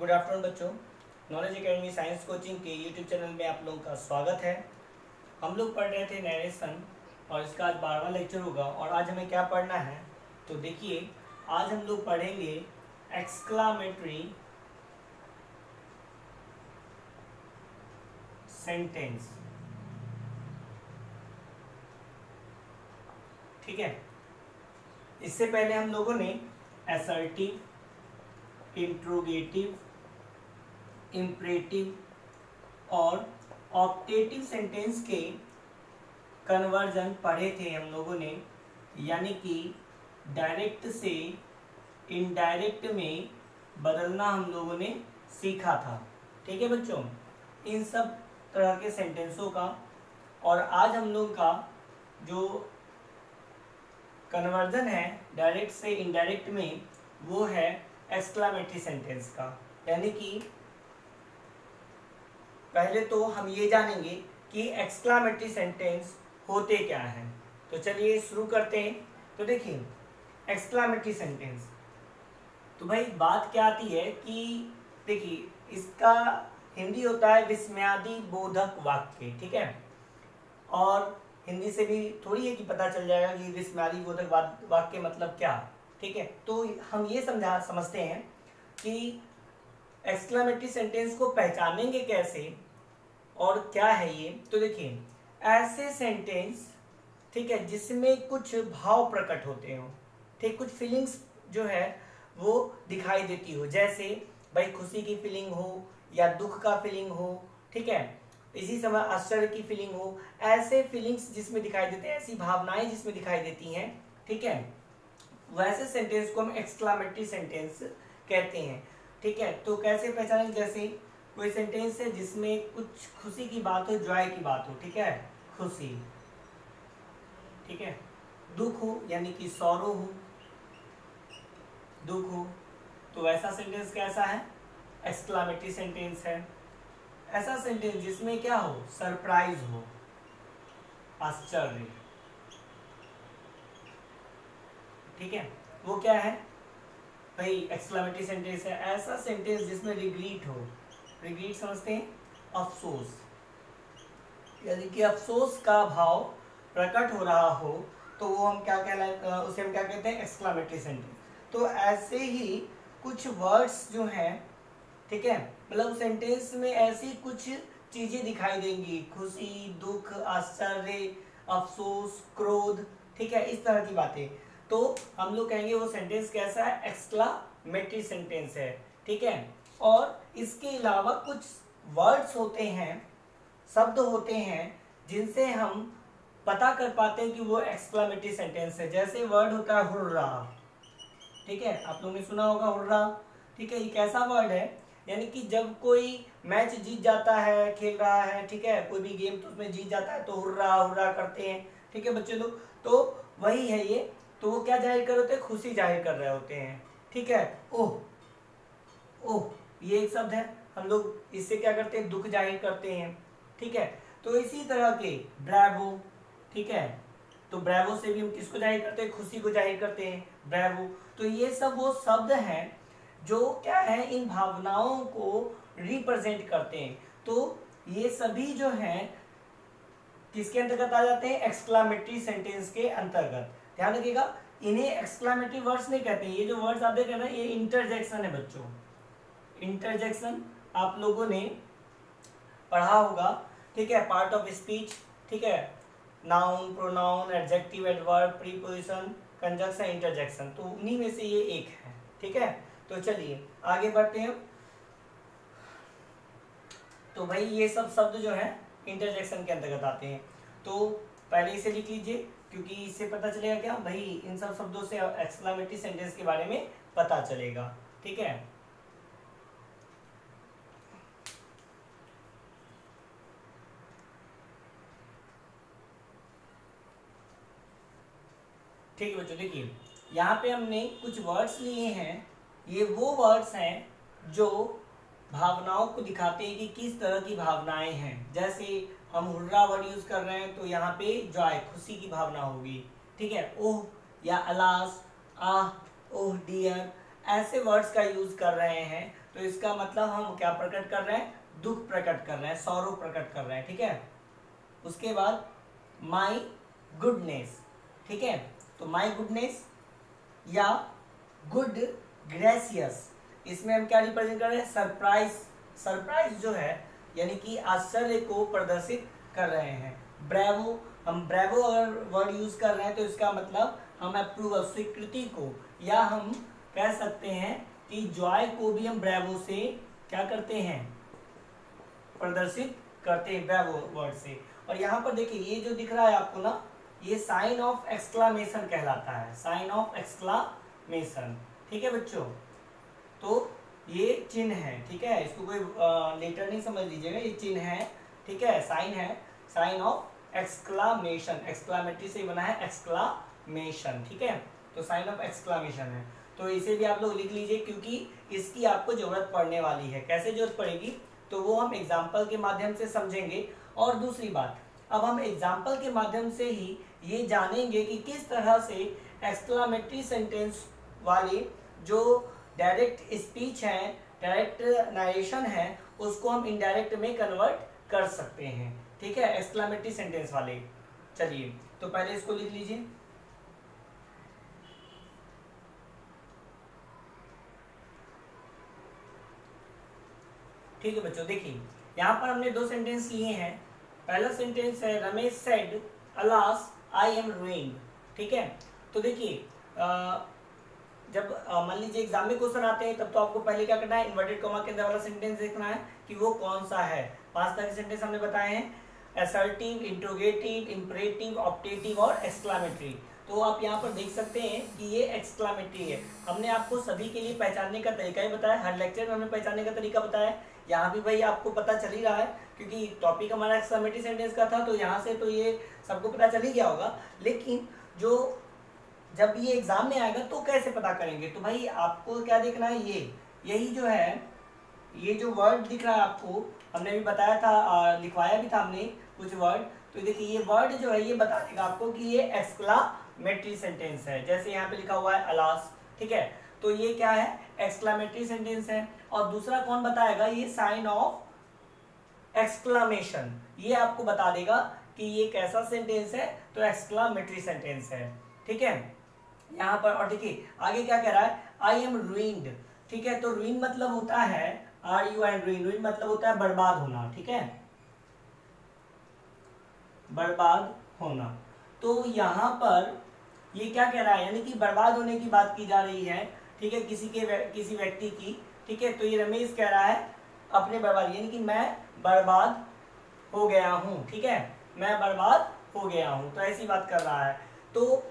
Good afternoon बच्चों। Knowledge academy science coaching के YouTube channel में आप लोगों का स्वागत है। हम लोग पढ़ रहे थे नरेशन और इसका आज 12वां लेक्चर होगा। और आज हमें क्या पढ़ना है तो देखिए, आज हम लोग पढ़ेंगे एक्सक्लामेटरी सेंटेंस। ठीक है, इससे पहले हम लोगों ने असर्टिव, इंट्रोगेटिव, इम्परेटिव और ऑप्टेटिव सेंटेंस के कन्वर्जन पढ़े थे हम लोगों ने, यानी कि डायरेक्ट से इनडायरेक्ट में बदलना हम लोगों ने सीखा था। ठीक है बच्चों, इन सब तरह के सेंटेंसों का। और आज हम लोग का जो कन्वर्जन है डायरेक्ट से इनडायरेक्ट में, वो है एक्सक्लामेटरी सेंटेंस का। यानी कि पहले तो हम ये जानेंगे कि एक्सक्लामेटरी सेंटेंस होते क्या हैं। तो चलिए शुरू करते हैं। तो देखिए, एक्सक्लामेटरी सेंटेंस, तो भाई बात क्या आती है कि देखिए, इसका हिंदी होता है विस्मयादि बोधक वाक्य। ठीक है, और हिंदी से भी थोड़ी है कि पता चल जाएगा कि विस्मयादि बोधक वाक्य मतलब क्या। ठीक है, तो हम ये समझते हैं कि एक्सक्लामेटरी सेंटेंस को पहचानेंगे कैसे और क्या है ये। तो देखिए, ऐसे सेंटेंस, ठीक है, जिसमें कुछ भाव प्रकट होते हो, ठीक, कुछ फीलिंग्स जो है वो दिखाई देती हो, जैसे भाई खुशी की फीलिंग हो या दुख का फीलिंग हो, ठीक है, इसी समय आश्चर्य की फीलिंग हो, ऐसे फीलिंग्स जिसमें दिखाई देते हैं, ऐसी भावनाएं जिसमें दिखाई देती हैं, ठीक है, वैसे सेंटेंस को हम एक्सक्लामेटरी सेंटेंस कहते हैं। ठीक है, तो कैसे पहचानें, जैसे कोई सेंटेंस है जिसमें कुछ खुशी की बात हो, जॉय की बात हो, ठीक है, खुशी, ठीक है, दुख हो यानी कि सॉरो हो, दुख हो, तो वैसा सेंटेंस कैसा है, एक्सक्लामेटरी सेंटेंस है। ऐसा सेंटेंस जिसमें क्या हो, सरप्राइज हो, आश्चर्य, ठीक है, वो क्या है भाई, एक्सक्लामेटरी सेंटेंस है। ऐसा सेंटेंस जिसमें रिग्रीट हो, रिग्रीट समझते हैं, अफसोस, यानी कि अफसोस का भाव प्रकट हो रहा हो, तो वो हम क्या उसे हम क्या कहते हैं, एक्सक्लामेटरी सेंटेंस। तो ऐसे ही कुछ वर्ड्स जो हैं, ठीक है, मतलब सेंटेंस में ऐसी कुछ चीजें दिखाई देंगी, खुशी, दुख, आश्चर्य, अफसोस, क्रोध, ठीक है, इस तरह की बातें, तो हम लोग कहेंगे वो सेंटेंस कैसा है, एक्सक्लामेटरी सेंटेंस है। ठीक है, और इसके अलावा कुछ वर्ड्स होते हैं, शब्द होते हैं, जिनसे हम पता कर पाते हैं कि वो एक्सक्लामेटरी सेंटेंस है। जैसे वर्ड होता है हुर्रा, ठीक है, आप लोगों ने सुना होगा हुर्रा। ठीक है, ये कैसा वर्ड है, यानी कि जब कोई मैच जीत जाता है, खेल रहा है, ठीक है, कोई भी गेम तो उसमें जीत जाता है, तो हुर्रा हुर्रा करते हैं, ठीक है बच्चे लोग, तो वही है ये। तो वो क्या जाहिर कर रहे होते हैं, खुशी जाहिर कर रहे होते हैं। ठीक है, ओह ओह, ये एक शब्द है, हम लोग इससे क्या करते हैं, दुख जाहिर करते हैं। ठीक है, तो इसी तरह के ब्रावो, ठीक है, तो ब्रावो से भी हम किसको जाहिर करते हैं, खुशी को जाहिर करते हैं, ब्रावो। तो ये सब वो शब्द हैं जो क्या है, इन भावनाओं को रिप्रेजेंट करते हैं। तो ये सभी जो हैं किसके अंतर्गत आ जाते हैं, एक्सक्लामेटरी सेंटेंस के अंतर्गत। ध्यान रखिएगा, इन्हें एक्सक्लामेटरी वर्ड्स नहीं कहते हैं। ये जो वर्ड्स आप देख रहे हैं ना, ये इंटरजेक्शन है बच्चों। इंटरजेक्शन आप लोगों ने पढ़ा होगा, ठीक है, पार्ट ऑफ स्पीच, ठीक है, noun, pronoun, adjective, adverb, preposition, conjunction, interjection, तो उन्हीं में से ये एक है। ठीक है, तो चलिए आगे बढ़ते हैं। तो भाई ये सब शब्द जो है इंटरजेक्शन के अंतर्गत आते हैं, तो पहले इसे लिख लीजिए, क्योंकि इससे पता चलेगा क्या भाई, इन सब शब्दों से एक्सक्लामेटरी सेंटेंस के बारे में पता चलेगा। ठीक है, ठीक है बच्चों, देखिए यहाँ पे हमने कुछ वर्ड्स लिए हैं। ये वो वर्ड्स हैं जो भावनाओं को दिखाते हैं कि किस तरह की भावनाएं हैं। जैसे हम हुर्रा वर्ड यूज कर रहे हैं, तो यहाँ पे जॉय, खुशी की भावना होगी। ठीक है, ओह या अलास, आह, ओह डियर, ऐसे वर्ड्स का यूज कर रहे हैं, तो इसका मतलब हम क्या प्रकट कर रहे हैं, दुख प्रकट कर रहे हैं, सौरो प्रकट कर रहे हैं, ठीक है। उसके बाद माई गुडनेस, ठीक है, तो माई गुडनेस या गुड ग्रेसियस, इसमें हम क्या रिप्रेजेंट कर रहे हैं, सरप्राइज, सरप्राइज जो है यानी कि आश्चर्य को प्रदर्शित कर रहे हैं। ब्रेवो, हम ब्रेवो अगर वर्ड यूज कर रहे हैं तो इसका मतलब हम अप्रूवल, स्वीकृति को, या हम कह सकते हैं कि जॉय को भी हम ब्रेवो से क्या करते हैं, प्रदर्शित करते हैं ब्रेवो वर्ड से। और यहाँ पर देखिए ये जो दिख रहा है आपको ना, ये साइन ऑफ एक्सक्लामेशन कहलाता है, साइन ऑफ एक्सक्लामेशन, ठीक है बच्चों। तो ये चिन्ह है, ठीक है, इसको कोई लेटर नहीं समझ लीजिएगा, ये चिन्ह है, ठीक है, साइन है, साइन ऑफ एक्सक्लामेशन, एक्सक्लामेटरी से बना है एक्सक्लामेशन, ठीक है, तो साइन ऑफ एक्सक्लामेशन है। तो इसे भी आप लोग लिख लीजिए क्योंकि इसकी आपको जरूरत पड़ने वाली है। कैसे जरूरत पड़ेगी तो वो हम एग्जाम्पल के माध्यम से समझेंगे। और दूसरी बात, अब हम एग्जाम्पल के माध्यम से ही ये जानेंगे कि किस तरह से एक्सक्लामेटरी सेंटेंस वाले जो डायरेक्ट स्पीच है, डायरेक्ट नरेशन है, उसको हम इनडायरेक्ट में कन्वर्ट कर सकते हैं, ठीक है, एक्सक्लामेटरी सेंटेंस वाले। चलिए तो पहले इसको लिख लीजिए। ठीक है बच्चों, देखिए यहाँ पर हमने दो सेंटेंस लिए हैं। पहला सेंटेंस है Ramesh said alas I am ruined, ठीक है। तो देखिए जब मान लीजिए एग्जाम में क्वेश्चन आते हैं तब तो आपको पहले क्या करना है, इन्वर्टेड कॉमा के अंदर वाला सेंटेंस देखना है कि वो कौन सा है। 5 तरह के सेंटेंस हमने बताए हैं, असर्टिव, इंट्रोगेटिव, इंपरेटिव, ऑप्टेटिव और एक्सक्लामेटरी। तो आप यहाँ पर देख सकते हैं कि ये एक्सक्लामेटरी है। हमने आपको सभी के लिए पहचानने का तरीका ही बताया, हर लेक्चर में हमने पहचानने का तरीका बताया। यहाँ भी भाई आपको पता चल ही रहा है क्योंकि टॉपिक हमारा एक्सक्लामेटरी सेंटेंस का था, तो यहाँ से तो ये सबको पता चल ही गया होगा। लेकिन जो जब ये एग्जाम में आएगा तो कैसे पता करेंगे, तो भाई आपको क्या देखना है, ये यही जो है, ये जो वर्ड दिख रहा है आपको, हमने भी बताया था, लिखवाया भी था हमने कुछ वर्ड। तो देखिए ये वर्ड जो है ये बता देगा आपको कि ये एक्सक्लामेटरी सेंटेंस है। जैसे यहाँ पे लिखा हुआ है अलास, ठीक है, तो ये क्या है, एक्सक्लामेटरी सेंटेंस है। और दूसरा कौन बताएगा, ये साइन ऑफ एक्सक्लामेशन, ये आपको बता देगा कि ये कैसा सेंटेंस है, तो एक्सक्लामेटरी सेंटेंस है, ठीक है यहाँ पर। और देखिए आगे क्या कह रहा है, आई एम रूइंड, ठीक है, तो रूइन मतलब होता है RUIN, रूइन मतलब होता है बर्बाद होना, ठीक है, बर्बाद होना। तो यहाँ पर ये क्या कह रहा है, यानी कि बर्बाद होने की बात की जा रही है, ठीक है, किसी व्यक्ति की, ठीक है। तो ये रमेश कह रहा है अपने बर्बाद, यानी कि मैं बर्बाद हो गया हूँ, ठीक है, मैं बर्बाद हो गया हूँ, तो ऐसी बात कर रहा है। तो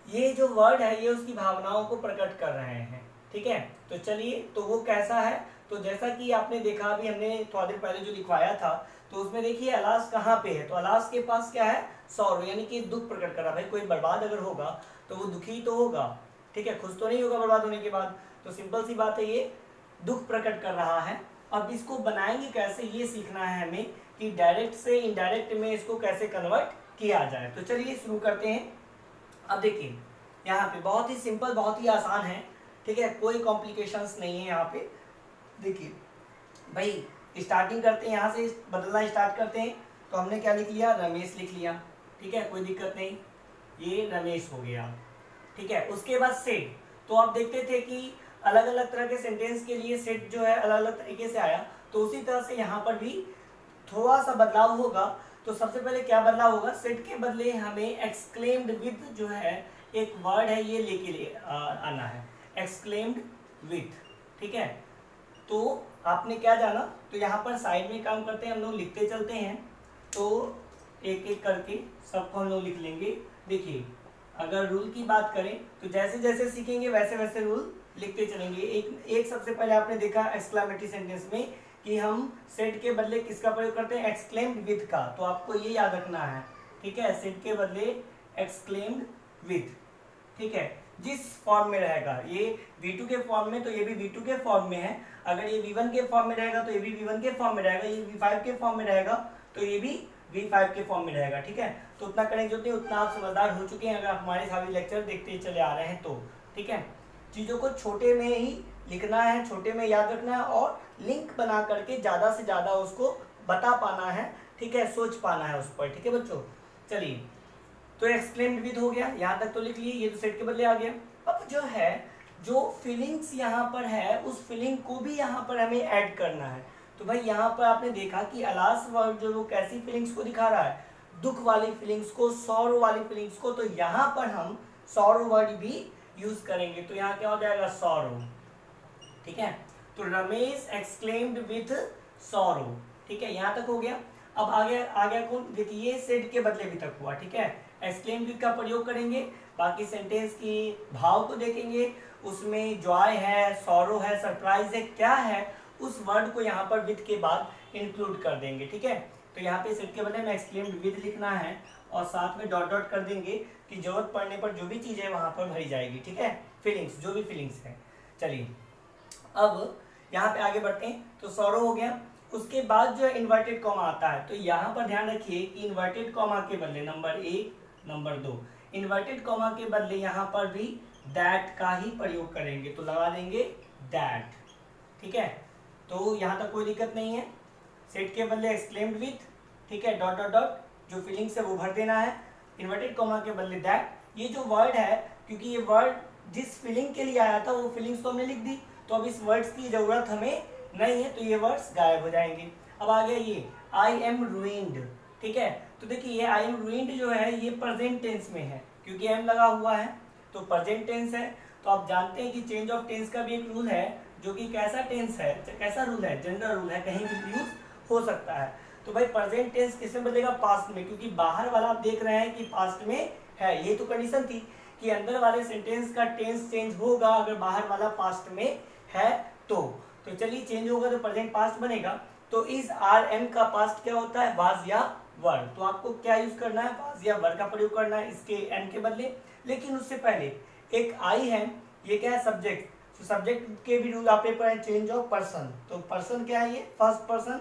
ये जो वर्ड है ये उसकी भावनाओं को प्रकट कर रहे हैं, ठीक है। तो चलिए, तो वो कैसा है, तो जैसा कि आपने देखा अभी हमने थोड़ा देर पहले जो लिखवाया था, तो उसमें देखिए अलास कहाँ पे है, तो अलास के पास क्या है, सौरो, यानी कि दुख प्रकट कर रहा है। भाई कोई बर्बाद अगर होगा तो वो दुखी तो होगा, ठीक है, खुश तो नहीं होगा बर्बाद होने के बाद। तो सिंपल सी बात है, ये दुख प्रकट कर रहा है। अब इसको बनाएंगे कैसे, ये सीखना है हमें कि डायरेक्ट से इनडायरेक्ट में इसको कैसे कन्वर्ट किया जाए। तो चलिए शुरू करते हैं। अब देखिए यहाँ पे बहुत ही सिंपल, बहुत ही आसान है, ठीक है, कोई कॉम्प्लिकेशंस नहीं है यहाँ पे। देखिए भाई स्टार्टिंग करते हैं, यहाँ से बदलना स्टार्ट करते हैं। तो हमने क्या लिख लिया, रमेश लिख लिया, ठीक है, कोई दिक्कत नहीं, ये रमेश हो गया, ठीक है। उसके बाद सेट, तो आप देखते थे कि अलग अलग तरह के सेंटेंस के लिए सेट जो है अलग अलग तरीके से आया, तो उसी तरह से यहाँ पर भी थोड़ा सा बदलाव होगा। तो सबसे पहले क्या बदलाव होगा, सेट के बदले हमें एक्सक्लेम्ड विद जो है एक वर्ड है ये लेके आना है, एक्सक्लेम्ड विथ, ठीक है। तो आपने क्या जाना, तो यहाँ पर साइड में काम करते हैं हम लोग, लिखते चलते हैं, तो एक एक करके सबको हम लोग लिख लेंगे। देखिए अगर रूल की बात करें तो जैसे जैसे सीखेंगे वैसे वैसे रूल लिखते चलेंगे। एक सबसे पहले आपने देखा एक्सक्लेमेटरी सेंटेंस में कि हम सेट के बदले किसका प्रयोग करते हैं, एक्सक्लेम्ड विथ का, तो आपको ये याद रखना है, ठीक है, सेट के बदले एक्सक्लेम्ड विथ, ठीक है, जिस फॉर्म में रहेगा, ये V2 के फॉर्म में तो ये भी V2 के फॉर्म में है, अगर ये V1 के फॉर्म में रहेगा तो ये भी V1 के फॉर्म में रहेगा, ये V5 के फॉर्म में रहेगा तो ये भी V5 के फॉर्म में रहेगा, ठीक है। तो उतना करेंगे जो उतना आप समझदार हो चुके हैं अगर आप हमारे सभी लेक्चर देखते चले आ रहे हैं तो, ठीक है। चीज़ों को छोटे में ही लिखना है, छोटे में याद रखना है और लिंक बना करके ज़्यादा से ज़्यादा उसको बता पाना है, ठीक है, सोच पाना है उस पर, ठीक है बच्चों। चलिए, तो एक्सक्लेम्ड विद हो गया, यहाँ तक तो लिख लिए, ये तो सेट के बदले आ गया। अब जो है, जो फीलिंग्स यहाँ पर है उस फीलिंग को भी यहाँ पर हमें ऐड करना है। तो भाई यहाँ पर आपने देखा कि अलास्ट वर्ड जो वो कैसी फीलिंग्स को दिखा रहा है, दुख वाली फीलिंग्स को, सॉरो वाली फीलिंग्स को, तो यहाँ पर हम सॉरो वर्ड भी यूज करेंगे। तो यहाँ क्या हो जाएगा, सॉरो, ठीक है। तो रमेश एक्सक्लेम्ड विथ सॉरो, ठीक है, यहाँ तक हो गया। अब आ गया कौन, देखिए सेड के बदले भी तक हुआ, ठीक है। एक्सक्लेम्ड विथ का प्रयोग करेंगे, बाकी सेंटेंस की भाव को देखेंगे, उसमें जॉय है, सॉरो है, सरप्राइज है, क्या है, उस वर्ड को यहाँ पर विथ के बाद इंक्लूड कर देंगे, ठीक है। तो यहाँ पे सेड के बदले में एक्सक्लेम्ड विथ लिखना है और साथ में डॉट डॉट कर देंगे कि जरूरत पड़ने पर जो भी चीज़ है वहाँ पर भरी जाएगी, ठीक है, फीलिंग्स, जो भी फीलिंग्स है। चलिए, अब यहाँ पे आगे बढ़ते हैं। तो सॉरो हो गया, उसके बाद जो इन्वर्टेड कॉमा आता है, तो यहाँ पर ध्यान रखिए कि इन्वर्टेड कॉमा के बदले नंबर 1, नंबर 2, इन्वर्टेड कॉमा के बदले यहाँ पर भी दैट का ही प्रयोग करेंगे। तो लगा देंगे दैट, ठीक है। तो यहाँ तक कोई दिक्कत नहीं है। सेट के बदले एक्सक्लेम्ड विथ, ठीक है, डॉट डॉट डॉट, जो फीलिंग्स है वो भर देना है। इन्वर्टेड कॉमा के बदले दैट, ये जो वर्ड है, क्योंकि ये वर्ड जिस फीलिंग के लिए आया था वो फीलिंग्स तो हमने लिख दी, तो अब इस वर्ड्स की जरूरत हमें नहीं है, तो ये वर्ड्स गायब हो जाएंगे। अब आ गया ये आई एम रूइंड, ठीक है। तो देखिए ये आई एम रूइंड जो है ये प्रेजेंट टेंस में है, क्योंकि एम लगा हुआ है तो प्रेजेंट टेंस है। तो आप जानते हैं कि चेंज ऑफ टेंस का भी एक रूल है, जो कि कैसा टेंस है, कैसा रूल है, जनरल रूल है, कहीं भी यूज हो सकता है। तो भाई प्रेजेंट टेंस किसमें बदलेगा, पास्ट में, क्योंकि बाहर वाला आप देख रहे हैं कि पास्ट में है। ये तो कंडीशन थी कि अंदर वाले सेंटेंस का टेंस चेंज होगा अगर बाहर वाला पास्ट में है तो चलिए चेंज होगा तो प्रेजेंट पास्ट बनेगा। तो इस आर एम का पास्ट क्या होता है, वाज या वर। तो आपको क्या यूज करना है, वाज या वर का प्रयोग करना है इसके एम के बदले। लेकिन उससे पहले एक आई है, ये क्या है, सब्जेक्ट। तो सब्जेक्ट के भी रूल आप पे पढ़े, चेंज ऑफ पर्सन। तो पर्सन क्या है, ये फर्स्ट पर्सन,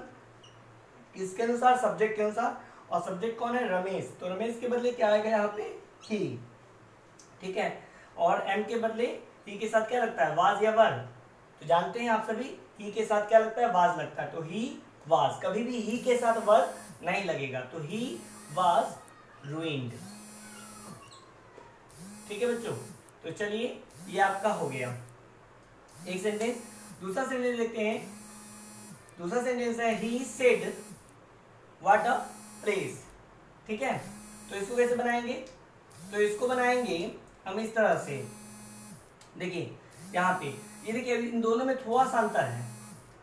किसके अनुसार, सब्जेक्ट के अनुसार। और सब्जेक्ट कौन है, रमेश। तो रमेश के बदले क्या आएगा यहाँ पे, ही, ठीक है। और एम के बदले ही के साथ क्या लगता है, वाज या वर। तो जानते हैं आप सभी ही के साथ क्या लगता है, वाज लगता है। तो ही वाज, कभी भी ही के साथ वर नहीं लगेगा। तो ही वाज रूइंड, ठीक है बच्चों। तो चलिए ये आपका हो गया एक सेंटेंस। दूसरा सेंटेंस देखते हैं। दूसरा सेंटेंस है he said what a place, ठीक है। तो इसको कैसे बनाएंगे, तो इसको बनाएंगे हम इस तरह से। देखिए यहाँ पे ये देखिए इन दोनों में थोड़ा सा अंतर है।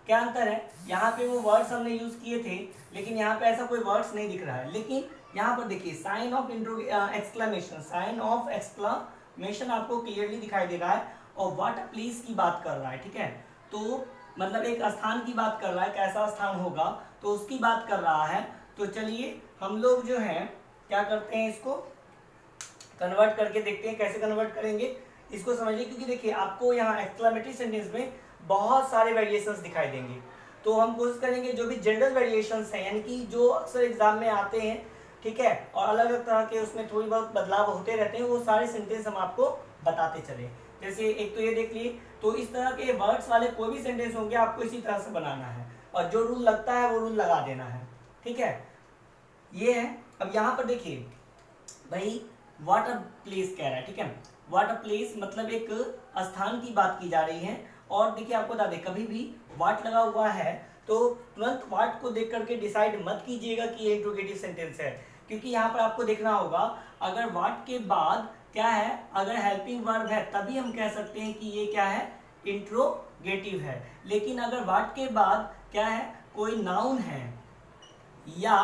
क्या अंतर है, यहाँ पे वो वर्ड्स हमने यूज किए थे, लेकिन यहाँ पे ऐसा कोई वर्ड्स नहीं दिख रहा है। लेकिन यहाँ पर देखिए sign of exclamation, sign of exclamation आपको क्लियरली दिखाई दे रहा है और व्हाट अ प्लेस की बात कर रहा है, ठीक है। तो मतलब एक स्थान की बात कर रहा है, कैसा स्थान होगा तो उसकी बात कर रहा है। तो चलिए हम लोग जो है क्या करते हैं, इसको कन्वर्ट करके देखते हैं कैसे कन्वर्ट करेंगे, इसको समझिए। क्योंकि देखिए आपको यहाँ एक्सक्लेमेटरी सेंटेंस में बहुत सारे वेरिएशंस दिखाई देंगे, तो हम कोशिश करेंगे जो भी जनरल वेरिएशंस हैं, यानी कि जो अक्सर एग्जाम में आते हैं, ठीक है, और अलग अलग तरह के उसमें थोड़ी बहुत बदलाव होते रहते हैं, वो सारे सेंटेंस हम आपको बताते चले। जैसे एक तो ये देख लिए, तो इस तरह के वर्ड्स वाले कोई भी सेंटेंस होंगे आपको इसी तरह से बनाना है और जो रूल लगता है वो रूल लगा देना है, ठीक है। ये है। अब यहाँ पर देखिए भाई व्हाट अ प्लेस कह रहा है, ठीक है। व्हाट अ प्लेस मतलब एक स्थान की बात की जा रही है। और देखिए आपको बता दें, कभी भी व्हाट लगा हुआ है तो तुरंत व्हाट को देख करके डिसाइड मत कीजिएगा कि ये इंट्रोगेटिव सेंटेंस है, क्योंकि यहाँ पर आपको देखना होगा अगर व्हाट के बाद क्या है, अगर हेल्पिंग वर्ब है तभी हम कह सकते हैं कि ये क्या है, इंट्रोगेटिव है। लेकिन अगर व्हाट के बाद क्या है, कोई नाउन है या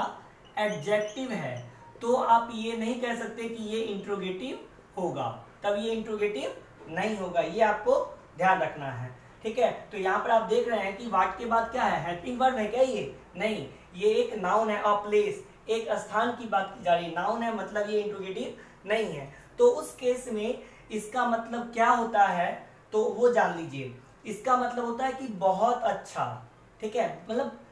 एडजेक्टिव है तो आप ये नहीं कह सकते कि ये इंट्रोगेटिव होगा, तब ये इंट्रोगेटिव नहीं होगा। ये आपको ध्यान रखना है, ठीक है। तो यहाँ पर आप देख रहे हैं कि व्हाट के बाद क्या है, हेल्पिंग वर्ब है क्या, ये नहीं, ये एक नाउन है। अ प्लेस, एक स्थान की बात की जा रही है, नाउन है, मतलब ये इंट्रोगेटिव नहीं है। तो उस केस में इसका मतलब क्या होता है, तो वो जान लीजिए। इसका मतलब होता है कि बहुत अच्छा, ठीक है, मतलब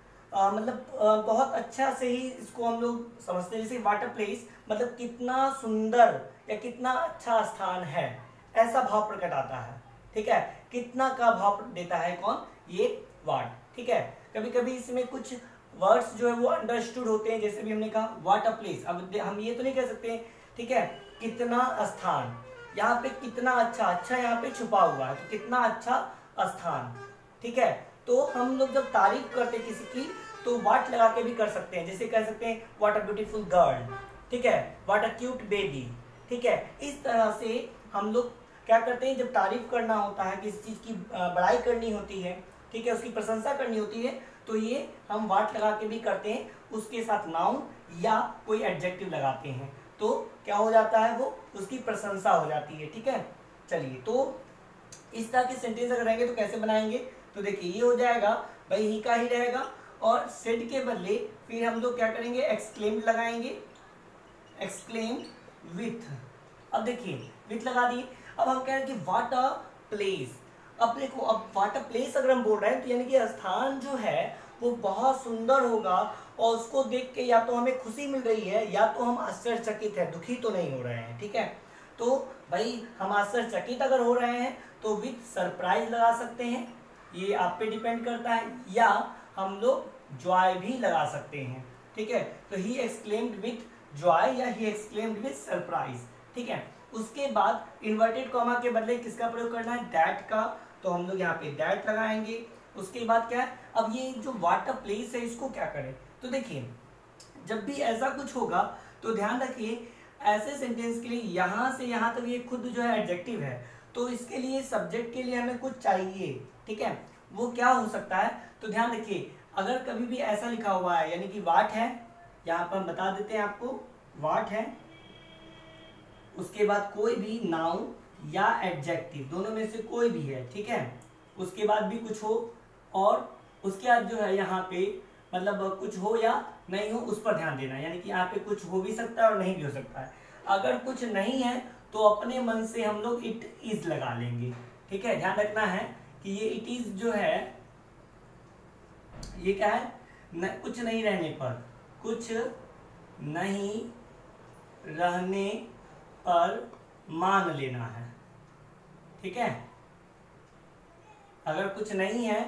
बहुत अच्छा से ही इसको हम लोग समझते हैं। जैसे व्हाट अ प्लेस मतलब कितना सुंदर या कितना अच्छा स्थान है, ऐसा भाव प्रकट आता है, ठीक है, कितना का भाव देता है कौन, ये वाट। ठीक है, कभी कभी इसमें कुछ वर्ड्स जो है वो अंडरस्टूड होते हैं, जैसे भी हमने कहा व्हाट अ प्लेस। अब हम ये तो नहीं कह सकते, ठीक है, कितना स्थान, यहाँ पे कितना अच्छा, अच्छा यहाँ पे छुपा हुआ है, तो कितना अच्छा स्थान। ठीक है, तो हम लोग जब तारीफ करते हैं किसी की तो व्हाट लगा के भी कर सकते हैं, जैसे कह सकते हैं व्हाट अ ब्यूटीफुल गर्ल, ठीक है, व्हाट अ क्यूट बेबी। ठीक है, इस तरह से हम लोग क्या करते हैं, जब तारीफ करना होता है, किसी चीज की बड़ाई करनी होती है, ठीक है, उसकी प्रशंसा करनी होती है, तो ये हम व्हाट लगा के भी करते हैं, उसके साथ नाउन या कोई एडजेक्टिव लगाते हैं, तो क्या हो जाता है, वो उसकी प्रशंसा हो जाती है। ठीक है, चलिए, तो इस तरह के सेंटेंस अगर रहेंगे तो कैसे बनाएंगे, तो देखिए ये हो जाएगा भाई ही का ही रहेगा, और सेड के बदले फिर हम लोग क्या करेंगे, एक्सक्लेम्ड लगाएंगे, एक्सक्लेम विथ। अब देखिए विथ लगा दिए, अब हम कह रहे हैं कि व्हाट अ प्लेस। अब देखो, अब व्हाट अ प्लेस अगर हम बोल रहे हैं तो यानी कि स्थान जो है वो बहुत सुंदर होगा, और उसको देख के या तो हमें खुशी मिल रही है या तो हम आश्चर्यचकित है, दुखी तो नहीं हो रहे हैं। ठीक है, तो भाई हम आश्चर्यचकित अगर हो रहे हैं तो विथ सरप्राइज लगा सकते हैं, ये आप पे डिपेंड करता है, या हम लोग जॉय भी लगा सकते हैं। ठीक है, तो ही एक्सक्लेम्ड विथ जॉय या ही एक्सक्लेम्ड विथ सरप्राइज। ठीक है, उसके बाद इन्वर्टेड कॉमा के बदले किसका प्रयोग करना है, दैट का, तो हम लोग यहाँ पे दैट लगाएंगे। उसके बाद क्या है, अब ये जो व्हाट अ प्लेस है इसको क्या करें, तो देखिए जब भी ऐसा कुछ होगा तो ध्यान रखिए, ऐसे सेंटेंस के लिए यहाँ से यहाँ तक ये खुद जो है एडजेक्टिव है, तो इसके लिए सब्जेक्ट के लिए हमें कुछ चाहिए। ठीक है, वो क्या हो सकता है, तो ध्यान रखिए, अगर कभी भी ऐसा लिखा हुआ है यानी कि व्हाट है, यहाँ पर हम बता देते हैं आपको, व्हाट है, उसके बाद कोई भी नाउन या एडजेक्टिव, दोनों में से कोई भी है। ठीक है, उसके बाद भी कुछ हो, और उसके बाद जो है यहाँ पे मतलब कुछ हो या नहीं हो उस पर ध्यान देना, यानी कि यहाँ पे कुछ हो भी सकता है और नहीं भी हो सकता है। अगर कुछ नहीं है तो अपने मन से हम लोग इट इज लगा लेंगे। ठीक है, ध्यान रखना है कि ये इट इज जो है ये क्या है, कुछ नहीं रहने पर, कुछ नहीं रहने पर मान लेना है। ठीक है, अगर कुछ नहीं है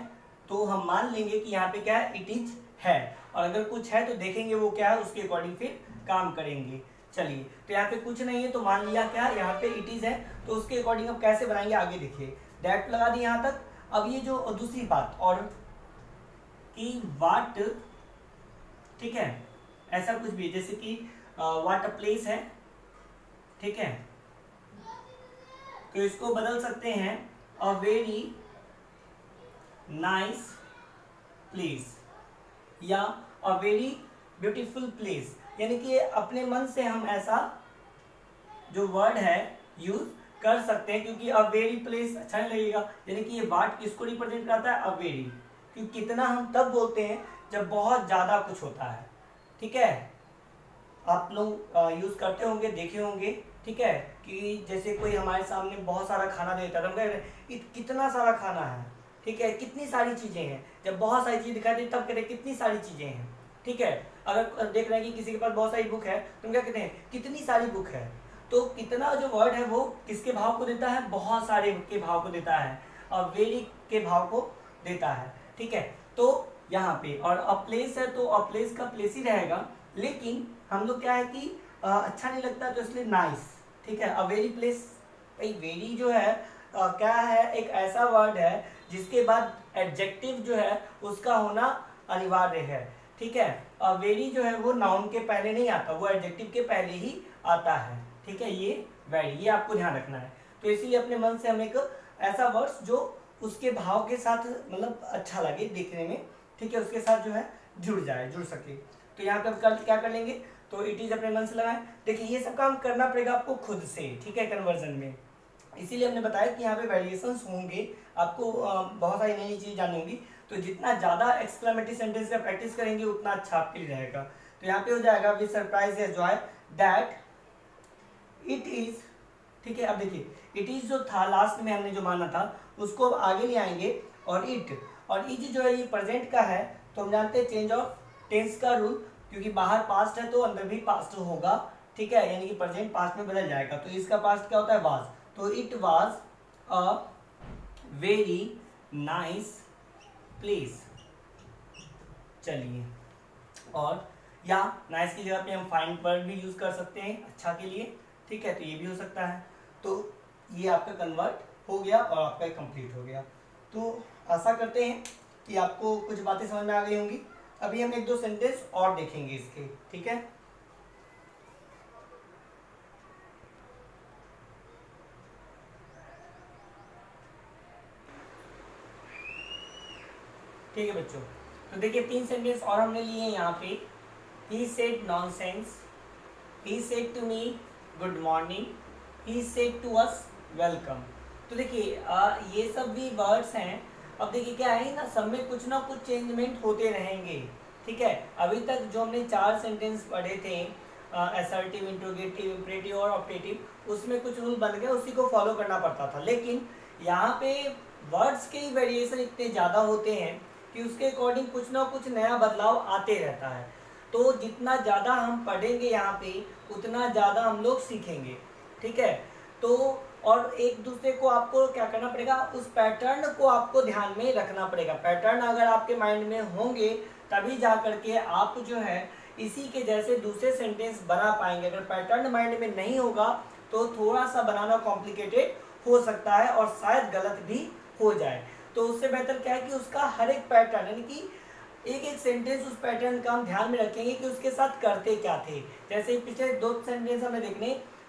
तो हम मान लेंगे कि यहाँ पे क्या है, इट इज है, और अगर कुछ है तो देखेंगे वो क्या है, उसके अकॉर्डिंग फिर काम करेंगे। चलिए, तो यहाँ पे कुछ नहीं है तो मान लिया क्या, यहाँ पे इट इज है, तो उसके अकॉर्डिंग अब कैसे बनाएंगे आगे देखिए, दैट लगा दी यहाँ तक। अब ये जो दूसरी बात और कि व्हाट, ठीक है, ऐसा कुछ भी जैसे कि व्हाट अ प्लेस है, ठीक है, तो इसको बदल सकते हैं अ वेरी नाइस प्लेस या अ वेरी ब्यूटीफुल प्लेस, यानी कि अपने मन से हम ऐसा जो वर्ड है यूज कर सकते हैं, क्योंकि अ वेरी प्लेस अच्छा नहीं लगेगा, यानी कि ये वर्ड किसको रिप्रेजेंट करता है, अ वेरी, क्योंकि कितना हम तब बोलते हैं जब बहुत ज्यादा कुछ होता है। ठीक है, आप लोग यूज करते होंगे, देखे होंगे। ठीक है, कि जैसे कोई हमारे सामने बहुत सारा खाना देता है तो हम कह रहे हैं कितना सारा खाना है, ठीक है, कितनी सारी चीजें हैं, जब बहुत सारी चीज दिखाई देती तब कहते हैं कितनी सारी चीजें हैं। ठीक है, अगर देख रहे हैं कि किसी के पास बहुत सारी बुक है तो हम क्या कहते हैं, कितनी सारी बुक है, तो कितना जो वर्ड है वो किसके भाव को देता है, बहुत सारे के भाव को देता है, और वेरी के भाव को देता है। ठीक है, तो यहाँ पे और अ प्लेस है तो अ प्लेस का प्लेस ही रहेगा, लेकिन हम लोग क्या है कि अच्छा नहीं लगता तो इसलिए नाइस। ठीक है, अ वेरी प्लेस, भाई वेरी जो है क्या है, एक ऐसा वर्ड है जिसके बाद एडजेक्टिव जो है उसका होना अनिवार्य है। ठीक है, अ वेरी जो है वो नाउन के पहले नहीं आता, वो एडजेक्टिव के पहले ही आता है। ठीक है, ये वेरी, ये आपको ध्यान रखना है। तो इसीलिए अपने मन से हम एक ऐसा वर्ड जो उसके भाव के साथ मतलब अच्छा लगे देखने में, ठीक है, उसके साथ जो है जुड़ सके, तो यहाँ पे कल क्या कर लेंगे, तो इट इज अपने मन से लगाएं। देखिए ये सब काम करना पड़ेगा आपको खुद से, ठीक है, कन्वर्जन में, इसीलिए हमने बताया कि यहाँ पे वेरिएशंस होंगे, आपको बहुत सारी नई चीज़ जाननी होगी, तो जितना ज़्यादा एक्सक्लेमेटरी सेंटेंस का प्रैक्टिस करेंगे उतना अच्छा आपके लिए रहेगा। तो यहाँ पे हो जाएगा विद सरप्राइज या जॉय दैट इट इज। ठीक है, अब देखिए इट इज जो था लास्ट में हमने जो माना था उसको अब आगे ले आएंगे, और इट और इज जो है ये प्रेजेंट का है, तो हम जानते हैं चेंज ऑफ टेंस का रूल, क्योंकि बाहर पास्ट है तो अंदर भी पास्ट होगा। ठीक है, यानी कि प्रेजेंट पास्ट में बदल जाएगा, तो इसका पास्ट क्या होता है, वाज, तो it was a very nice place. चलिए, और या नाइस की जगह पे हम फाइन वर्ड भी यूज कर सकते हैं अच्छा के लिए, ठीक है, तो ये भी हो सकता है। तो ये आपका कन्वर्ट हो गया और आपका कंप्लीट हो गया। तो आशा करते हैं कि आपको कुछ बातें समझ में आ गई होंगी। अभी हम एक दो सेंटेंस और देखेंगे इसके, ठीक है। ठीक है बच्चों, तो देखिए 3 सेंटेंस और हमने लिए हैं यहाँ पे। He said nonsense, he said to me good morning, he said to us welcome. तो देखिए ये सब भी वर्ड्स हैं। अब देखिए क्या है ना, सब में कुछ ना कुछ चेंजमेंट होते रहेंगे, ठीक है। अभी तक जो हमने 4 सेंटेंस पढ़े थे, असर्टिव, इंट्रोगेटिव, इम्परेटिव और ऑप्टेटिव, उसमें कुछ रूल बन गए, उसी को फॉलो करना पड़ता था। लेकिन यहाँ पे वर्ड्स के वेरिएशन इतने ज़्यादा होते हैं कि उसके अकॉर्डिंग कुछ ना कुछ नया बदलाव आते रहता है। तो जितना ज़्यादा हम पढ़ेंगे यहाँ पे उतना ज़्यादा हम लोग सीखेंगे, ठीक है। तो और एक दूसरे को आपको क्या करना पड़ेगा, उस पैटर्न को आपको ध्यान में रखना पड़ेगा। पैटर्न अगर आपके माइंड में होंगे तभी जा करके आप जो है इसी के जैसे दूसरे सेंटेंस बना पाएंगे। अगर पैटर्न माइंड में नहीं होगा तो थोड़ा सा बनाना कॉम्प्लिकेटेड हो सकता है और शायद गलत भी हो जाए। तो उससे बेहतर क्या है कि उसका हर एक पैटर्न, यानी कि एक एक सेंटेंस उस पैटर्न का हम ध्यान में रखेंगे कि उसके साथ करते क्या थे। जैसे पिछले 2 सेंटेंस हमें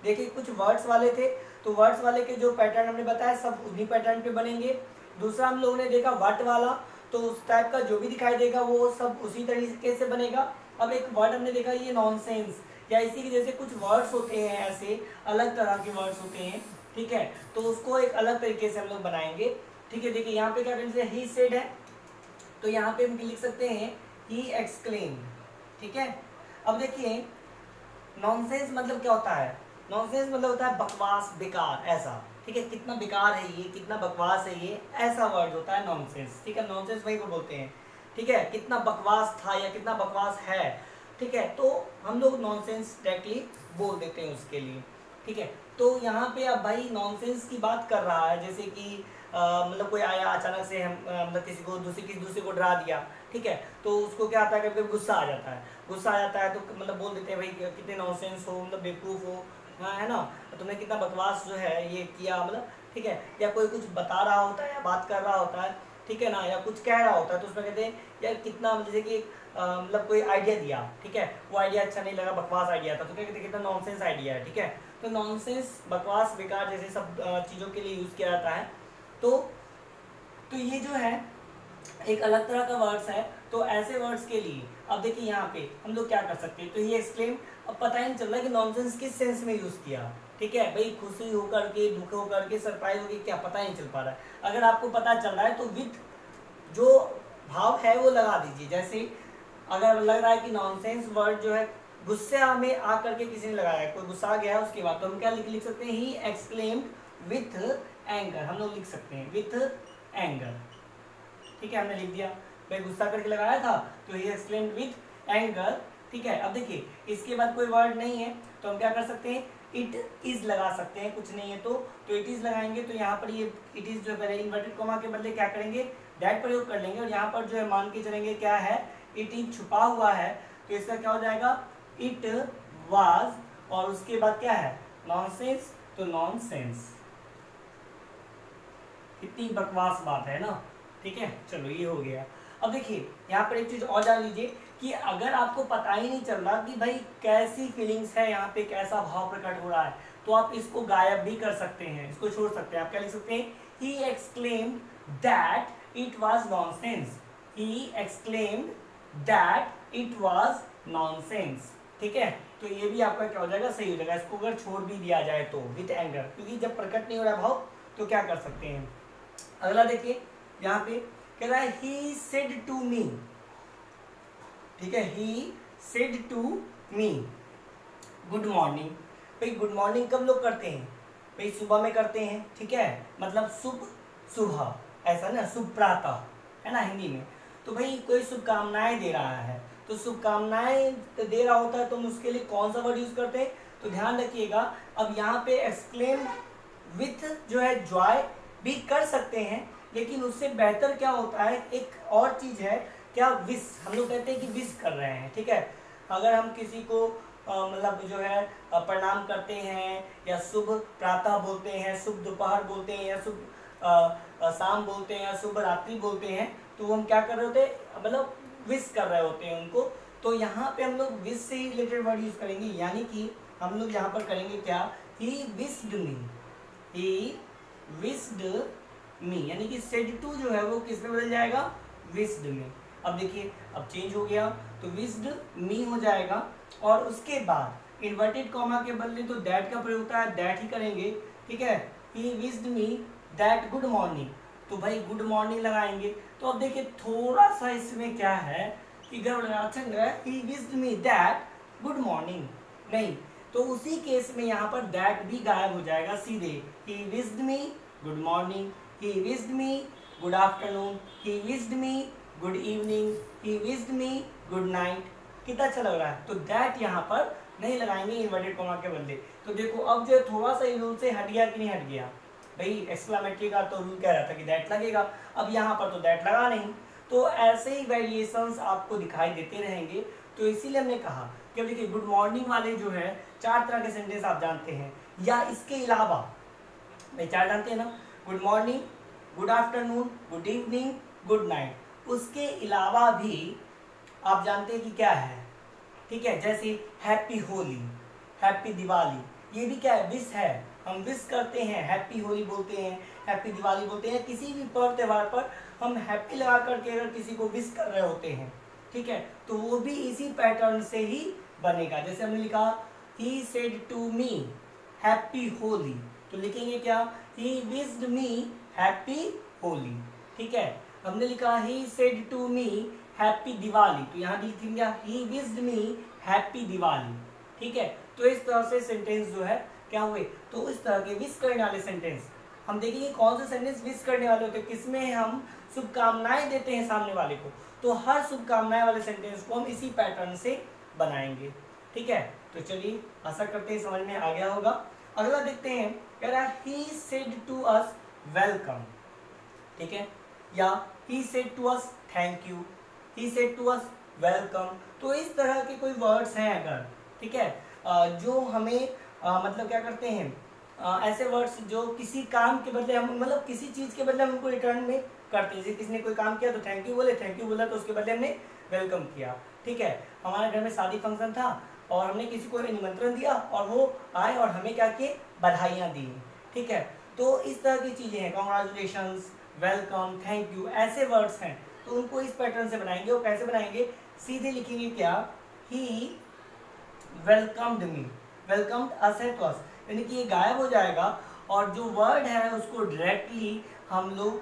देखिए कुछ वर्ड्स वाले थे, तो वर्ड्स वाले के जो पैटर्न हमने बताया सब उन्हीं पैटर्न पे बनेंगे। दूसरा हम लोगों ने देखा वर्ड वाला, तो उस टाइप का जो भी दिखाई देगा वो सब उसी तरीके से बनेगा। अब एक वर्ड हमने देखा ये नॉनसेंस, या इसी के जैसे कुछ वर्ड्स होते हैं, ऐसे अलग तरह के वर्ड्स होते हैं, ठीक है, तो उसको एक अलग तरीके से हम लोग बनाएंगे, ठीक है। देखिए यहाँ पे क्या करेंगे, ही सेड है तो यहाँ पे हम लिख सकते हैं ही एक्सक्लेम्ड, ठीक है। अब देखिए नॉनसेंस मतलब क्या होता है, नॉनसेंस मतलब होता है बकवास, बेकार, ऐसा, ठीक है। कितना बेकार है ये, कितना बकवास है ये, ऐसा वर्ड होता है नॉनसेंस, ठीक है। नॉनसेंस वही को बोलते हैं, ठीक है। कितना बकवास था या कितना बकवास है, ठीक है, तो हम लोग नॉनसेंस डायरेक्टली बोल देते हैं उसके लिए, ठीक है। तो यहाँ पे अब भाई नॉनसेंस की बात कर रहा है, जैसे कि मतलब कोई आया अचानक से, हम मतलब किसी दूसरे को डरा दिया, ठीक है, तो उसको क्या आता है, कभी गुस्सा आ जाता है, गुस्सा आ जाता है तो मतलब बोल देते हैं भाई कितने नॉनसेंस हो, मतलब बेवकूफ़ हो, हाँ है ना, तुमने कितना बकवास जो है ये किया, मतलब, ठीक है। या कोई कुछ बता रहा होता है या बात कर रहा होता है, ठीक है ना, या कुछ कह रहा होता है तो उसमें कहते हैं यार कितना, जैसे कि मतलब कोई आइडिया दिया, ठीक है, वो आइडिया अच्छा नहीं लगा, बकवास आइडिया था, तो क्या कहते हैं कितना नॉनसेंस आइडिया है, ठीक है। तो नॉनसेंस, बकवास, बेकार जैसे सब चीज़ों के लिए यूज़ किया जाता है। तो ये जो है एक अलग तरह का वर्ड्स है। तो ऐसे वर्ड्स के लिए अब देखिए यहाँ पे हम लोग क्या कर सकते हैं, तो ये एक्सक्लेम, अब पता ही नहीं चल रहा कि नॉनसेंस किस सेंस में यूज़ किया, ठीक है भाई, खुशी होकर के, दुख होकर के, सरप्राइज होकर, क्या पता ही नहीं चल पा रहा है। अगर आपको पता चल रहा है तो विद जो भाव है वो लगा दीजिए। जैसे अगर लग रहा है कि नॉनसेंस वर्ड जो है गुस्से में आकर के किसी ने लगाया है, कोई गुस्सा आ गया है उसके बाद, तो हम क्या लिख सकते हैं, ही एक्सक्लेम्ड विथ एंगर, हम लोग लिख सकते हैं विथ एंगर, ठीक है, हमने लिख दिया भाई गुस्सा करके लगाया था तो ही एक्सक्लेम्ड विथ एंगर, ठीक है। अब देखिए इसके बाद कोई वर्ड नहीं है तो हम क्या कर सकते हैं, इट इज लगा सकते हैं, कुछ नहीं है तो इट इज लगाएंगे। तो यहाँ पर ये इट इज जो है इन्वर्टेड कॉमा के बदले क्या करेंगे, दैट प्रयोग कर लेंगे, और यहाँ पर जो है मान के चलेंगे क्या है, इट इज छुपा हुआ है, तो इसका क्या हो जाएगा, इट वाज, और उसके बाद क्या है, नॉनसेंस, तो नॉनसेंस। कितनी बकवास बात है ना, ठीक है। चलो ये हो गया। अब देखिए यहाँ पर एक चीज और जान लीजिए कि अगर आपको पता ही नहीं चल रहा कि भाई कैसी फीलिंग्स है यहाँ पे, कैसा भाव प्रकट हो रहा है, तो आप इसको गायब भी कर सकते हैं, इसको छोड़ सकते हैं। आप क्या लिख सकते हैं, he exclaimed that it was nonsense, he exclaimed that it was nonsense, ठीक है। तो ये भी आपका क्या हो जाएगा, सही हो जाएगा। इसको अगर छोड़ भी दिया जाए तो विथ एंगर, क्योंकि जब प्रकट नहीं हो रहा भाव तो क्या कर सकते हैं। अगला देखिए यहाँ पे कह रहा है ही सेड टू मी, ठीक है, he said to me good morning. भाई गुड मॉर्निंग कब लोग करते हैं, भाई सुबह में करते हैं, ठीक है, मतलब शुभ सुबह, ऐसा ना, शुभ प्रातः है ना हिंदी में। तो भाई कोई शुभकामनाएं दे रहा है, तो शुभकामनाएं दे रहा होता है तो हम उसके लिए कौन सा वर्ड यूज करते हैं, तो ध्यान रखिएगा। अब यहाँ पे एक्सक्लेम विथ जो है जॉय भी कर सकते हैं, लेकिन उससे बेहतर क्या होता है, एक और चीज है क्या, विश। हम लोग कहते हैं कि विश कर रहे हैं, ठीक है। अगर हम किसी को मतलब जो है प्रणाम करते हैं, या शुभ प्रातः बोलते हैं, शुभ दोपहर बोलते हैं, या शुभ शाम बोलते हैं, या शुभ रात्रि बोलते हैं, तो हम क्या कर रहे होते हैं, मतलब विश कर रहे होते हैं उनको। तो यहाँ पे हम लोग विश से ही रिलेटेड वर्ड यूज करेंगे, यानी कि हम लोग यहाँ पर करेंगे क्या, he wished me, he wished मी, यानी कि सेड टू जो है वो किस में बदल जाएगा, विश्ड में। अब देखिए अब चेंज हो गया, तो विश्ड मी हो जाएगा, और उसके बाद इन्वर्टेड कॉमा के बदले तो दैट का प्रयोग होता है, दैट ही करेंगे, ठीक है। ही wished me that good morning, तो भाई गुड मॉर्निंग लगाएंगे। तो अब देखिए थोड़ा सा इसमें क्या है कि ही wished me that good morning, नहीं, तो उसी केस में यहाँ पर दैट भी गायब हो जाएगा सीधे। ही विश्ड मी गुड मॉर्निंग, ही विश्ड मी गुड आफ्टरनून, ही विश्ड मी गुड इवनिंग, ही विश्ड मी गुड नाइट। कितना अच्छा लग रहा है। तो दैट यहाँ पर नहीं लगाएंगे इन्वर्टेड कॉमा के बदले। तो देखो अब जो थोड़ा सा रूल से हट गया कि नहीं हट गया, भाई एक्सक्लेमेटरी का तो रूल कह रहा था कि दैट लगेगा, अब यहाँ पर तो दैट लगा नहीं। तो ऐसे ही वेरिएशंस आपको दिखाई देते रहेंगे। तो इसीलिए हमने कहा कि देखिए गुड मॉर्निंग वाले जो है 4 तरह के सेंटेंस आप जानते हैं, या इसके अलावा भाई 4 जानते हैं ना, good morning, good afternoon, good evening, good night. उसके अलावा भी आप जानते हैं कि क्या है, ठीक है, जैसे हैप्पी होली, हैप्पी दिवाली, ये भी क्या है, विश है। हम विश करते हैं, हैप्पी होली बोलते हैं, हैप्पी दिवाली बोलते हैं, किसी भी पर्व त्योहार पर हम हैप्पी लगा करके अगर किसी को विश कर रहे होते हैं, ठीक है, तो वो भी इसी पैटर्न से ही बनेगा। जैसे हमने लिखा he said to me happy Holi, तो लिखेंगे क्या, he wished me happy Holi, ठीक है। हमने लिखा he said to me happy Diwali, तो यहाँ भी लिखेंगे he wished me happy Diwali, ठीक है। तो इस तरह से सेंटेंस जो है क्या हुए, तो इस तरह के विश करने वाले सेंटेंस हम देखेंगे कौन से सेंटेंस विश करने वाले होते हैं, किसमें हम शुभकामनाएं देते हैं सामने वाले को। तो हर शुभकामनाएं वाले सेंटेंस को हम इसी पैटर्न से बनाएंगे, ठीक है। तो चलिए आशा करते हैं समझ में आ गया होगा। अगला देखते हैं, कह रहा है he said to us welcome, ठीक है, या he said to us thank you, he said to us welcome. तो इस तरह के कोई वर्ड्स हैं अगर, ठीक है, जो हमें मतलब क्या करते हैं, ऐसे वर्ड्स जो किसी काम के बदले हम, मतलब किसी चीज़ के बदले हम उनको रिटर्न में करते हैं। जैसे किसी ने कोई काम किया तो थैंक यू बोले, थैंक यू बोला तो उसके बदले हमने वेलकम किया, ठीक है। हमारे घर में शादी फंक्शन था और हमने किसी को निमंत्रण दिया और वो आए और हमें क्या किए, बधाइयाँ दी, ठीक है। तो इस तरह की चीज़ें हैं, कॉन्ग्रेचुलेशंस, वेलकम, थैंक यू, ऐसे वर्ड्स हैं। तो उनको इस पैटर्न से बनाएंगे। और कैसे बनाएंगे, सीधे लिखेंगे क्या, ही वेलकम्ड मी, वेलकम्ड अस है तो अस, यानी कि ये गायब हो जाएगा और जो वर्ड है उसको डायरेक्टली हम लोग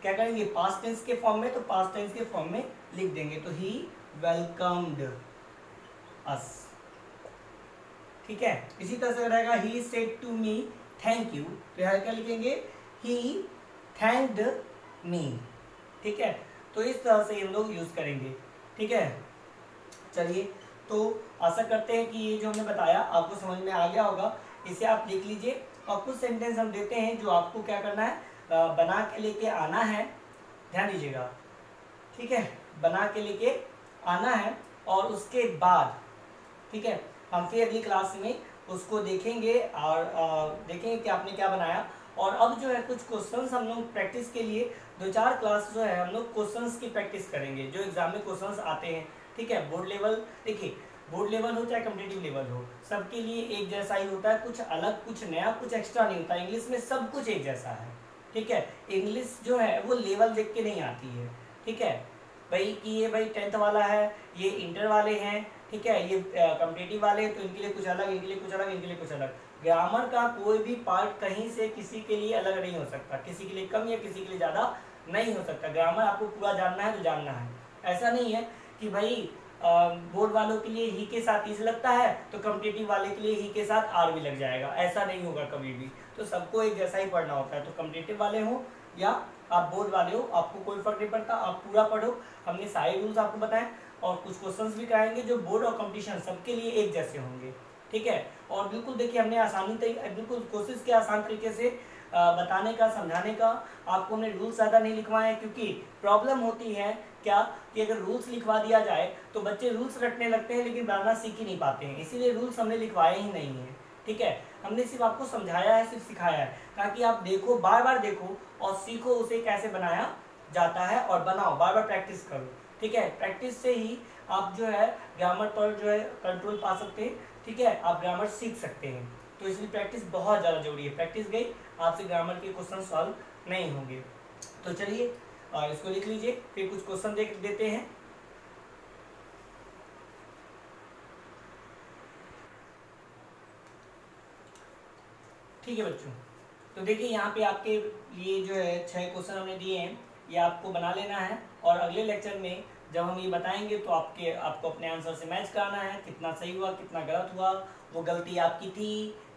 क्या करेंगे, पास्ट टेंस के फॉर्म में, तो पास्ट टेंस के फॉर्म में लिख देंगे। तो ही वेलकम्ड अस, ठीक है। इसी तरह से रहेगा he said to me thank you, तो यहाँ क्या लिखेंगे, ही थैंक्ड मी, ठीक है। तो इस तरह से हम लोग यूज करेंगे, ठीक है। चलिए, तो आशा करते हैं कि ये जो हमने बताया आपको समझ में आ गया होगा। इसे आप लिख लीजिए और कुछ सेंटेंस हम देते हैं जो आपको क्या करना है, बना के लेके आना है। ध्यान दीजिएगा, ठीक है, बना के लेके आना है और उसके बाद, ठीक है, हम फिर अगली क्लास में उसको देखेंगे और देखेंगे कि आपने क्या बनाया। और अब जो है कुछ क्वेश्चंस हम लोग प्रैक्टिस के लिए 2-4 क्लास जो है हम लोग क्वेश्चंस की प्रैक्टिस करेंगे जो एग्जाम में क्वेश्चंस आते हैं, ठीक है। बोर्ड लेवल, देखिए बोर्ड लेवल हो चाहे कॉम्पिटिटिव लेवल हो, सबके लिए एक जैसा ही होता है, कुछ अलग, कुछ नया, कुछ एक्स्ट्रा नहीं होता। इंग्लिश में सब कुछ एक जैसा है, ठीक है। इंग्लिश जो है वो लेवल देख के नहीं आती है, ठीक है भाई, कि ये भाई 10th वाला है, ये इंटर वाले हैं, ठीक है, ये कॉम्पिटिटिव वाले हैं तो इनके लिए कुछ अलग, इनके लिए कुछ अलग, इनके लिए कुछ अलग। ग्रामर का कोई भी पार्ट कहीं से किसी के लिए अलग नहीं हो सकता, किसी के लिए कम या किसी के लिए ज़्यादा नहीं हो सकता। ग्रामर आपको पूरा जानना है तो जानना है। ऐसा नहीं है कि भाई बोर्ड वालों के लिए ही के साथ इज लगता है तो कॉम्पिटिटिव वाले के लिए ही के साथ आर भी लग जाएगा, ऐसा नहीं होगा कभी भी। तो सबको एक जैसा ही पढ़ना होता है, तो कॉम्पिटिटिव वाले हो या आप बोर्ड वाले हो, आपको कोई फर्क नहीं पड़ता, आप पूरा पढ़ो। हमने सारे रूल्स आपको बताएं और कुछ क्वेश्चंस भी कराएंगे जो बोर्ड और कंपटीशन सबके लिए एक जैसे होंगे, ठीक है। और बिल्कुल देखिए हमने आसानी तरीके, बिल्कुल कोशिश किया आसान तरीके से बताने का, समझाने का। आपको हमने रूल्स ज़्यादा नहीं लिखवाए, क्योंकि प्रॉब्लम होती है क्या कि अगर रूल्स लिखवा दिया जाए तो बच्चे रूल्स रटने लगते हैं लेकिन बनाना सीख ही नहीं पाते हैं, इसीलिए रूल्स हमने लिखवाए ही नहीं है। ठीक है, हमने सिर्फ आपको समझाया है, सिर्फ सिखाया है, ताकि आप देखो, बार बार देखो और सीखो उसे कैसे बनाया जाता है, और बनाओ, बार बार प्रैक्टिस करो। ठीक है, प्रैक्टिस से ही आप जो है ग्रामर पर जो है कंट्रोल पा सकते हैं। ठीक है, आप ग्रामर सीख सकते हैं, तो इसलिए प्रैक्टिस बहुत ज़्यादा जरूरी है। प्रैक्टिस गई, आपसे ग्रामर के क्वेश्चन सॉल्व नहीं होंगे। तो चलिए इसको लिख लीजिए, फिर कुछ क्वेश्चन देख देते हैं। ठीक है बच्चों, तो देखिए यहाँ पे आपके लिए जो है 6 क्वेश्चन हमने दिए हैं, ये आपको बना लेना है, और अगले लेक्चर में जब हम ये बताएंगे तो आपको अपने आंसर से मैच कराना है, कितना सही हुआ कितना गलत हुआ, वो गलती आपकी थी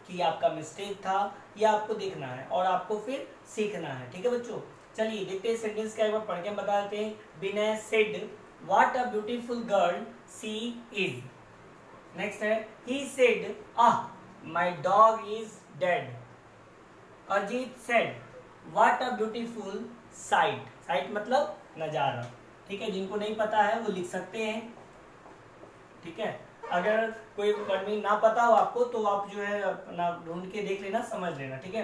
कि आपका मिस्टेक था, ये आपको देखना है और आपको फिर सीखना है। ठीक है बच्चों, चलिए देखते हैं सेंटेंस का, एक बार पढ़ के बता देते हैं। Vinay said what a beautiful girl she is. Next है he said ah my dog is dead. Ajit said what a beautiful sight. Sight मतलब नजारा। ठीक है, जिनको नहीं पता है वो लिख सकते हैं। ठीक है, अगर कोई वर्ड मीनिंग ना पता हो आपको तो आप जो है अपना ढूंढ के देख लेना, समझ लेना। ठीक है,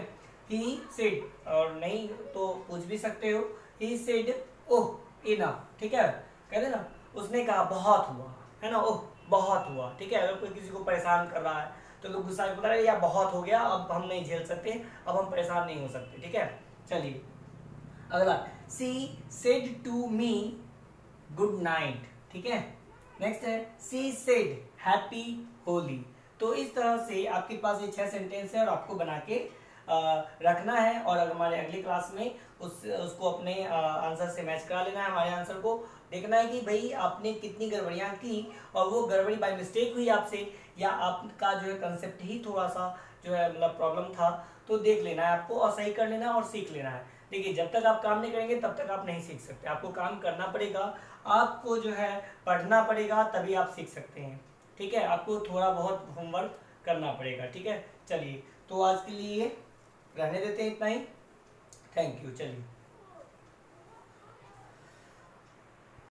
ही सेड, और नहीं तो पूछ भी सकते हो, ही सेड ओह इनफ। ठीक है, कह देना उसने कहा बहुत हुआ, है ना, ओह बहुत हुआ। ठीक है, अगर कोई किसी को परेशान कर रहा है तो लोग गुस्सा में बोला रहे या बहुत हो गया, अब हम नहीं झेल सकते, अब हम परेशान नहीं हो सकते। ठीक है, चलिए अगला, she said to me good night. ठीक है, नेक्स्ट है सी सेड हैप्पी होली। तो इस तरह से आपके पास ये 6 सेंटेंस है और आपको बना के रखना है, और हमारे अगली क्लास में उसको अपने आंसर से मैच करा लेना है। हमारे आंसर को देखना है कि भाई आपने कितनी गड़बड़ियां की, और वो गड़बड़ी बाय मिस्टेक हुई आपसे, या आपका जो है कंसेप्ट ही थोड़ा सा जो है मतलब प्रॉब्लम था, तो देख लेना है आपको और सही कर लेना है और सीख लेना है। देखिए, जब तक आप काम नहीं करेंगे तब तक आप नहीं सीख सकते, आपको काम करना पड़ेगा, आपको जो है पढ़ना पड़ेगा, तभी आप सीख सकते हैं। ठीक है, आपको थोड़ा बहुत होमवर्क करना पड़ेगा। ठीक है, चलिए तो आज के लिए रहने देते हैं इतना ही। थैंक यू, चलिए।